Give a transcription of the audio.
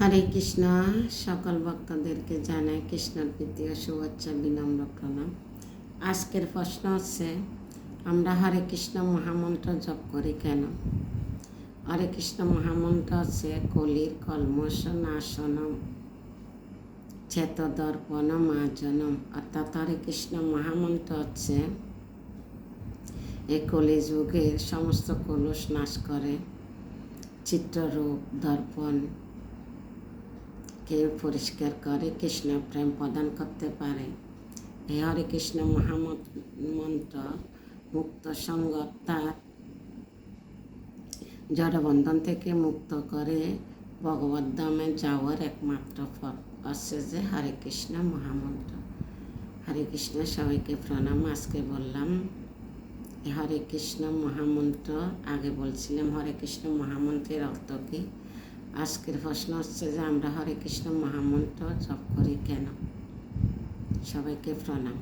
হরে কৃষ্ণ। সকল ভক্তদেরকে জানাই কৃষ্ণের প্রীতি ও শুভেচ্ছা, বিনম্র প্রণাম। আজকের প্রশ্ন হচ্ছে, আমরা হরে কৃষ্ণ মহামন্ত্র জপ করি কেন? হরে কৃষ্ণ মহামন্ত্র হচ্ছে কলির কলমশ নাশনম চেতদর্পণ মার্জনম। অর্থাৎ হরে কৃষ্ণ মহামন্ত্র হচ্ছে এই কলিযুগের সমস্ত কলুষ নাশ করে, চিত্ররূপ দর্পণ কে পরিষ্কার করে, কৃষ্ণ প্রেম প্রদান করতে পারে। এই হরে কৃষ্ণ মহামন্ত্র মুক্ত সঙ্গ অর্থাৎ জড়বন্ধন থেকে মুক্ত করে ভগবত ধামে যাওয়ার একমাত্র পথ আছে যে হরে কৃষ্ণ মহামন্ত্র। হরে কৃষ্ণ, সবাইকে প্রণাম। আজকে বললাম হরে কৃষ্ণ মহামন্ত্র, আগে বলছিলাম হরে কৃষ্ণ মহামন্ত্রের অর্থ কী। আজকের প্রশ্ন হচ্ছে যে আমরা হরে কৃষ্ণ মহামন্ত্র জপ করি কেন। সবাইকে প্রণাম।